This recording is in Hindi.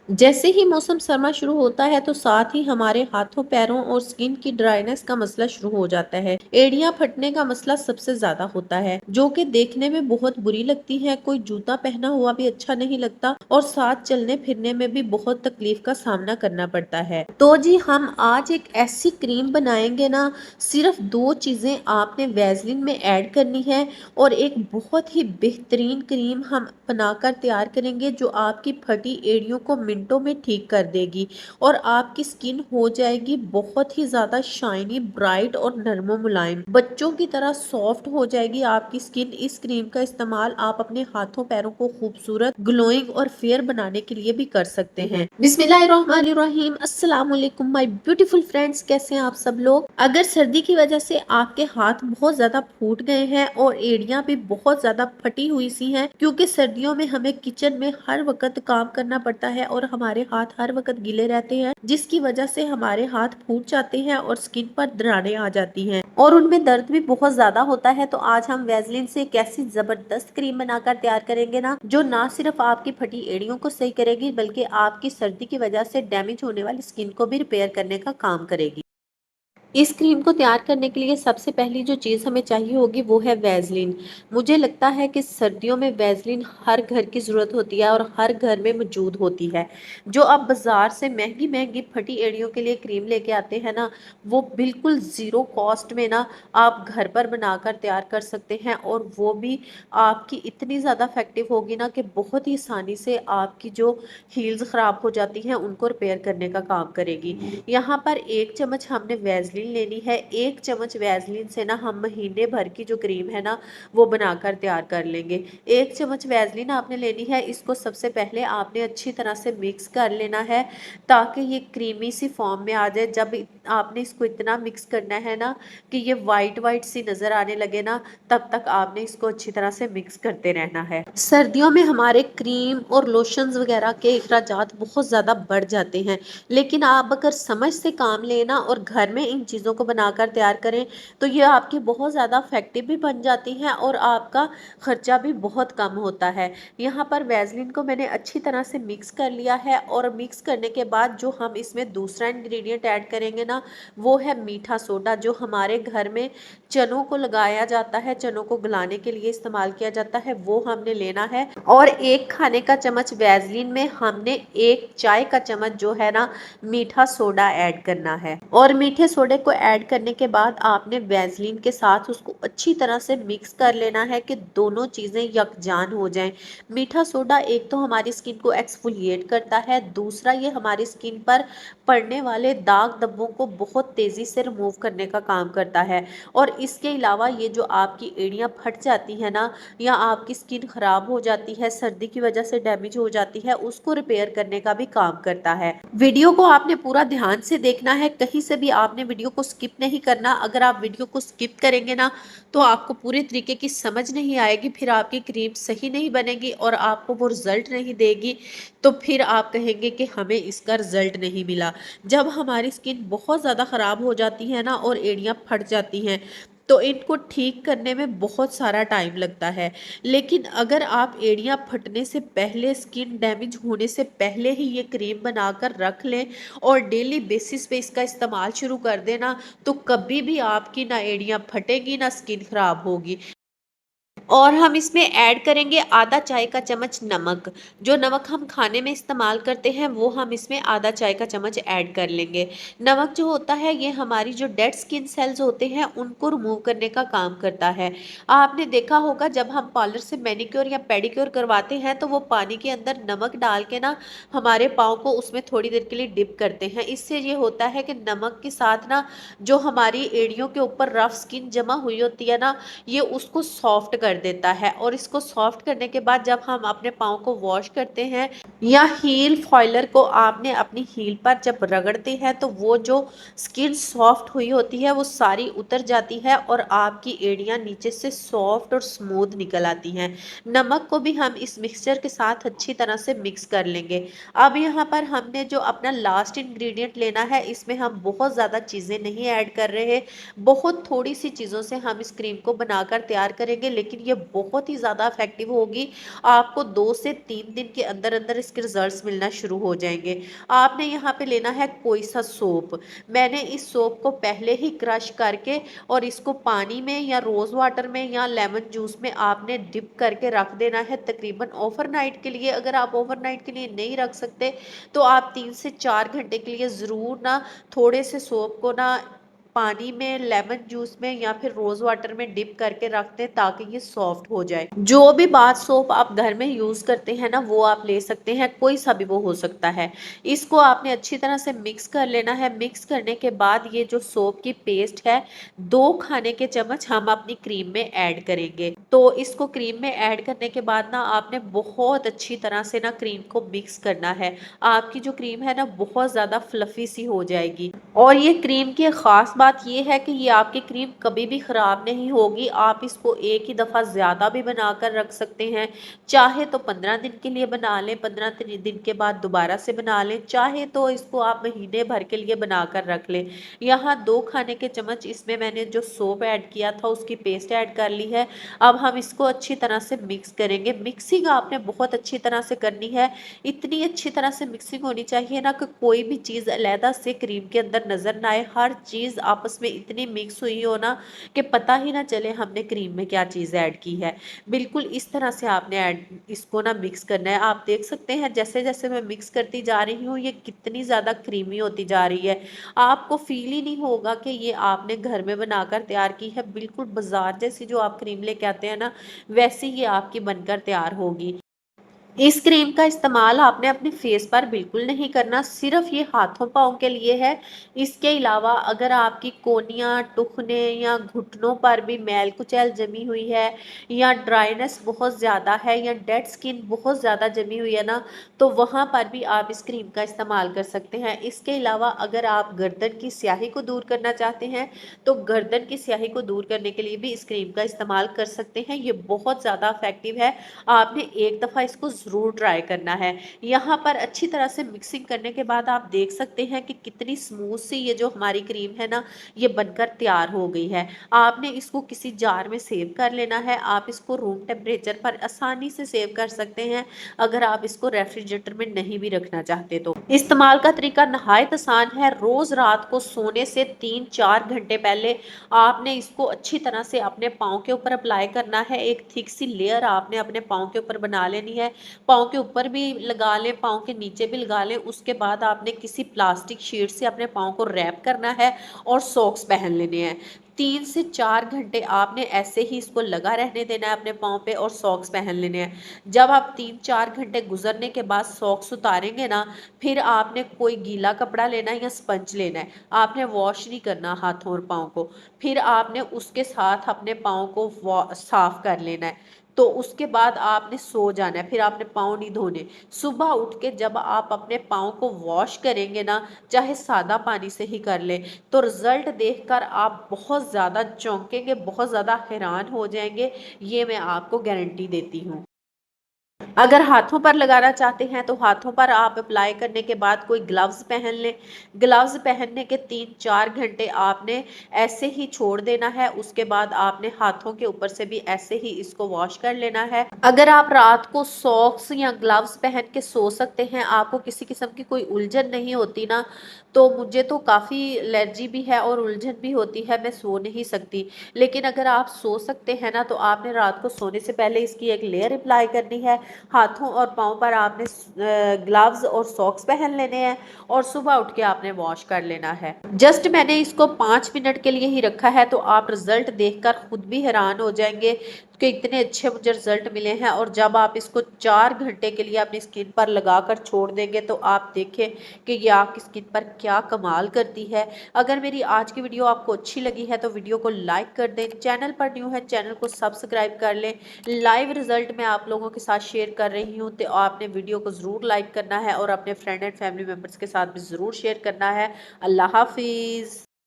जैसे ही मौसम सर्मा शुरू होता है तो साथ ही हमारे हाथों पैरों और स्किन की ड्राइनेस का मसला शुरू हो जाता है। एड़ियां फटने का मसला सबसे ज्यादा होता है, जो कि देखने में बहुत बुरी लगती है। कोई जूता पहना हुआ भी अच्छा नहीं लगता और साथ चलने फिरने में भी बहुत तकलीफ का सामना करना पड़ता है। तो जी हम आज एक ऐसी क्रीम बनाएंगे ना, सिर्फ दो चीजें आपने वैसलीन में ऐड करनी है और एक बहुत ही बेहतरीन क्रीम हम बनाकर तैयार करेंगे जो आपकी फटी एड़ियों को मिनटों में ठीक कर देगी और आपकी स्किन हो जाएगी बहुत ही ज्यादा शाइनी, ब्राइट और नरमो मुलायम, बच्चों की तरह सॉफ्ट हो जाएगी आपकी स्किन। इस क्रीम का इस्तेमाल आप अपने हाथों पैरों को खूबसूरत, ग्लोइंग और फेयर बनाने के लिए भी कर सकते हैं। बिस्मिल्लाहिर्रहमानिर्रहीम, अस्सलाम वालेकुम माय ब्यूटीफुल फ्रेंड्स, कैसे हैं आप सब लोग। अगर सर्दी की वजह से आपके हाथ बहुत ज्यादा फूट गए हैं और एड़ियां भी बहुत ज्यादा फटी हुई सी हैं, क्योंकि सर्दियों में हमें किचन में हर वक्त काम करना पड़ता है और हमारे हाथ हर वक्त गीले रहते हैं, जिसकी वजह से हमारे हाथ फूट जाते हैं और स्किन पर दरारें आ जाती हैं और उनमें दर्द भी बहुत ज्यादा होता है। तो आज हम वैसलीन से एक ऐसी जबरदस्त क्रीम बनाकर तैयार करेंगे ना, जो ना सिर्फ आपकी फटी एड़ियों को सही करेगी बल्कि आपकी सर्दी की वजह से डैमेज होने वाली स्किन को भी रिपेयर करने का काम करेगी। इस क्रीम को तैयार करने के लिए सबसे पहली जो चीज़ हमें चाहिए होगी वो है वैसलीन। मुझे लगता है कि सर्दियों में वैसलीन हर घर की ज़रूरत होती है और हर घर में मौजूद होती है। जो आप बाज़ार से महंगी महंगी फटी एड़ियों के लिए क्रीम लेके आते हैं ना, वो बिल्कुल ज़ीरो कॉस्ट में ना आप घर पर बनाकर तैयार कर सकते हैं और वो भी आपकी इतनी ज़्यादा इफेक्टिव होगी ना कि बहुत ही आसानी से आपकी जो हील्स ख़राब हो जाती हैं उनको रिपेयर करने का काम करेगी। यहाँ पर 1 चम्मच हमने वैसलीन लेनी है। 1 चम्मच वैसलीन से ना हम महीने भर की जो क्रीम है ना वो बनाकर तैयार कर लेंगे। 1 चम्मच वैसलीन आपने लेनी है। इसको सबसे पहले आपने अच्छी तरह से मिक्स कर लेना है ताकि ये क्रीमी सी फॉर्म में आ जाए। जब आपने इसको इतना मिक्स करना है ना कि ये वाइट वाइट सी नजर आने लगे ना, तब तक आपने इसको अच्छी तरह से मिक्स करते रहना है। सर्दियों में हमारे क्रीम और लोशंस वगैरह के अखराजात बहुत ज़्यादा बढ़ जाते हैं, लेकिन आप अगर समझ से काम लेना और घर में इन चीज़ों को बनाकर तैयार करें तो ये आपकी बहुत ज़्यादा इफेक्टिव भी बन जाती हैं और आपका खर्चा भी बहुत कम होता है। यहाँ पर वैसलीन को मैंने अच्छी तरह से मिक्स कर लिया है और मिक्स करने के बाद जो हम इसमें दूसरा इंग्रेडिएंट ऐड करेंगे ना, वो है मीठा सोडा, जो हमारे घर में चनों को लगाया जाता है, चनों को गलाने के लिए इस्तेमाल किया जाता है, वो हमने लेना है। और 1 खाने का चम्मच वैसलीन में हमने 1 चाय का चम्मच जो है ना मीठा सोडा ऐड करना है। और मीठे सोडे को ऐड करने के बाद आपने वैसलीन के साथ उसको अच्छी तरह से मिक्स कर लेना है कि दोनों चीजें यकजान हो जाएं। मीठा सोडा एक तो हमारी स्किन को एक्सफोलिएट करता है, दूसरा ये हमारी स्किन पर पड़ने वाले दाग धब्बों को बहुत तेजी से रिमूव करने का काम करता है। और इसके अलावा ये जो आपकी एड़ियां फट जाती है ना, या आपकी स्किन खराब हो जाती है, सर्दी की वजह से डैमेज हो जाती है, उसको रिपेयर करने का भी काम करता है। वीडियो को आपने पूरा ध्यान से देखना है, कहीं से भी आपने वीडियो को स्किप नहीं करना। अगर आप वीडियो को स्किप करेंगे ना तो आपको पूरे तरीके की समझ नहीं आएगी, फिर आपकी क्रीम सही नहीं बनेगी और आपको वो रिजल्ट नहीं देगी। तो फिर आप कहेंगे कि हमें इसका रिजल्ट नहीं मिला। जब हमारी स्किन बहुत ज़्यादा ख़राब हो जाती है ना और एड़ियाँ फट जाती हैं, तो इनको ठीक करने में बहुत सारा टाइम लगता है। लेकिन अगर आप एड़ियाँ फटने से पहले, स्किन डैमेज होने से पहले ही ये क्रीम बनाकर रख लें और डेली बेसिस पे इसका इस्तेमाल शुरू कर देना, तो कभी भी आपकी ना एड़ियाँ फटेगी ना स्किन खराब होगी। और हम इसमें ऐड करेंगे आधा चाय का चम्मच नमक। जो नमक हम खाने में इस्तेमाल करते हैं वो हम इसमें आधा चाय का चम्मच ऐड कर लेंगे। नमक जो होता है ये हमारी जो डेड स्किन सेल्स होते हैं उनको रिमूव करने का काम करता है। आपने देखा होगा जब हम पार्लर से मैनिक्योर या पेडिक्योर करवाते हैं तो वो पानी के अंदर नमक डाल के ना हमारे पाँव को उसमें थोड़ी देर के लिए डिप करते हैं। इससे ये होता है कि नमक के साथ ना जो हमारी एड़ियों के ऊपर रफ स्किन जमा हुई होती है ना, ये उसको सॉफ्ट कर देता है। और इसको सॉफ्ट करने के बाद जब हम अपने पाँव को वॉश करते हैं या हील फॉइलर को आपने अपनी हील पर जब रगड़ते हैं तो वो जो स्किन सॉफ्ट हुई होती है वो सारी उतर जाती है और आपकी एड़ियां नीचे से सॉफ्ट और स्मूथ निकल आती हैं। नमक को भी हम इस मिक्सचर के साथ अच्छी तरह से मिक्स कर लेंगे। अब यहाँ पर हमने जो अपना लास्ट इंग्रेडिएंट लेना है, इसमें हम बहुत ज़्यादा चीज़ें नहीं ऐड कर रहे, बहुत थोड़ी सी चीज़ों से हम इस क्रीम को बनाकर तैयार करेंगे, लेकिन ये ये बहुत ही ज़्यादा इफेक्टिव होगी। आपको 2 से 3 दिन के अंदर अंदर इसके रिजल्ट्स मिलना शुरू हो जाएंगे। आपने यहाँ पे लेना है कोई सा सोप। मैंने इस सोप को पहले ही क्रश करके और इसको पानी में या रोज़ वाटर में या लेमन जूस में आपने डिप करके रख देना है तकरीबन ओवरनाइट के लिए। अगर आप ओवरनाइट के लिए नहीं रख सकते तो आप 3 से 4 घंटे के लिए ज़रूर ना थोड़े से सोप को ना पानी में लेमन जूस में या फिर रोज वाटर में डिप करके रख दें ताकि ये सॉफ्ट हो जाए। जो भी बाथ सोप आप घर में यूज करते हैं ना वो आप ले सकते हैं, कोई सा भी वो हो सकता है। इसको आपने अच्छी तरह से मिक्स कर लेना है। मिक्स करने के बाद ये जो सोप की पेस्ट है 2 खाने के चम्मच हम अपनी क्रीम में ऐड करेंगे। तो इसको क्रीम में ऐड करने के बाद ना आपने बहुत अच्छी तरह से ना क्रीम को मिक्स करना है। आपकी जो क्रीम है ना बहुत ज़्यादा फ्लफी सी हो जाएगी। और ये क्रीम की ख़ास बात ये है कि ये आपकी क्रीम कभी भी ख़राब नहीं होगी। आप इसको एक ही दफ़ा ज़्यादा भी बनाकर रख सकते हैं। चाहे तो 15 दिन के लिए बना लें, 15 दिन के बाद दोबारा से बना लें, चाहे तो इसको आप महीने भर के लिए बनाकर रख लें। यहाँ 2 खाने के चम्मच इसमें मैंने जो सोप ऐड किया था उसकी पेस्ट ऐड कर ली है। अब हम इसको अच्छी तरह से मिक्स करेंगे। मिक्सिंग आपने बहुत अच्छी तरह से करनी है। इतनी अच्छी तरह से मिक्सिंग होनी चाहिए ना कि कोई भी चीज़ अलहदा से क्रीम के अंदर नज़र ना आए। हर चीज़ आपस में इतनी मिक्स हुई हो ना कि पता ही ना चले हमने क्रीम में क्या चीज़ ऐड की है। बिल्कुल इस तरह से आपने ऐड इसको ना मिक्स करना है। आप देख सकते हैं जैसे जैसे मैं मिक्स करती जा रही हूँ ये कितनी ज़्यादा क्रीमी होती जा रही है। आपको फील ही नहीं होगा कि ये आपने घर में बनाकर तैयार की है। बिल्कुल बाजार जैसी जो आप क्रीम लेके आते हैं ना वैसी ये आपकी बनकर तैयार होगी। इस क्रीम का इस्तेमाल आपने अपने फेस पर बिल्कुल नहीं करना, सिर्फ ये हाथों पाँव के लिए है। इसके अलावा अगर आपकी कोहनियाँ, टुखने या घुटनों पर भी मैल कुचैल जमी हुई है या ड्राइनेस बहुत ज़्यादा है या डेड स्किन बहुत ज़्यादा जमी हुई है ना, तो वहाँ पर भी आप इस क्रीम का इस्तेमाल कर सकते हैं। इसके अलावा अगर आप गर्दन की स्याही को दूर करना चाहते हैं तो गर्दन की स्याही को दूर करने के लिए भी इस क्रीम का इस्तेमाल कर सकते हैं। ये बहुत ज़्यादा इफेक्टिव है। आपने एक दफ़ा इसको ज़रूर ट्राई करना है। यहाँ पर अच्छी तरह से मिक्सिंग करने के बाद आप देख सकते हैं कि कितनी स्मूथ सी ये जो हमारी क्रीम है ना ये बनकर तैयार हो गई है। आपने इसको किसी जार में सेव कर लेना है। आप इसको रूम टेम्परेचर पर आसानी से सेव कर सकते हैं अगर आप इसको रेफ्रिजरेटर में नहीं भी रखना चाहते तो। इस्तेमाल का तरीका नहायत आसान है। रोज़ रात को सोने से 3-4 घंटे पहले आपने इसको अच्छी तरह से अपने पाँव के ऊपर अप्लाई करना है। एक थिक सी लेयर आपने अपने पाँव के ऊपर बना लेनी है। पाँव के ऊपर भी लगा लें, पाँव के नीचे भी लगा लें। उसके बाद आपने किसी प्लास्टिक शीट से अपने पाँव को रैप करना है और सॉक्स पहन लेने हैं। 3 से 4 घंटे आपने ऐसे ही इसको लगा रहने देना है अपने पाँव पे और सॉक्स पहन लेने हैं। जब आप 3-4 घंटे गुजरने के बाद सॉक्स उतारेंगे ना फिर आपने कोई गीला कपड़ा लेना है या स्पंज लेना है। आपने वॉश नहीं करना हाथों और पाँव को। फिर आपने उसके साथ अपने पाँव को साफ कर लेना है। तो उसके बाद आपने सो जाना है। फिर आपने पाँव नहीं धोने। सुबह उठ के जब आप अपने पाँव को वॉश करेंगे ना चाहे सादा पानी से ही कर लें तो रिजल्ट देखकर आप बहुत ज़्यादा चौंकेंगे, बहुत ज़्यादा हैरान हो जाएंगे। ये मैं आपको गारंटी देती हूँ। अगर हाथों पर लगाना चाहते हैं तो हाथों पर आप अप्लाई करने के बाद कोई ग्लव्स पहन लें। ग्लव्स पहनने के 3-4 घंटे आपने ऐसे ही छोड़ देना है। उसके बाद आपने हाथों के ऊपर से भी ऐसे ही इसको वॉश कर लेना है। अगर आप रात को सॉक्स या ग्लव्स पहन के सो सकते हैं, आपको किसी किस्म की कोई उलझन नहीं होती ना, तो मुझे तो काफ़ी एलर्जी भी है और उलझन भी होती है, मैं सो नहीं सकती। लेकिन अगर आप सो सकते हैं ना तो आपने रात को सोने से पहले इसकी एक लेयर अप्लाई करनी है। हाथों और पाँव पर आपने ग्लव्स और सॉक्स पहन लेने हैं और सुबह उठ के आपने वॉश कर लेना है। जस्ट मैंने इसको 5 मिनट के लिए ही रखा है तो आप रिजल्ट देखकर खुद भी हैरान हो जाएंगे कि इतने अच्छे मुझे रिजल्ट मिले हैं। और जब आप इसको 4 घंटे के लिए अपनी स्किन पर लगाकर छोड़ देंगे तो आप देखें कि ये आपकी स्किन पर क्या कमाल करती है। अगर मेरी आज की वीडियो आपको अच्छी लगी है तो वीडियो को लाइक कर दें। चैनल पर न्यू है चैनल को सब्सक्राइब कर लें। लाइव रिजल्ट मैं आप लोगों के साथ शेयर कर रही हूँ तो आपने वीडियो को ज़रूर लाइक करना है और अपने फ्रेंड एंड फैमिली मेम्बर्स के साथ भी ज़रूर शेयर करना है। अल्लाह हाफिज़।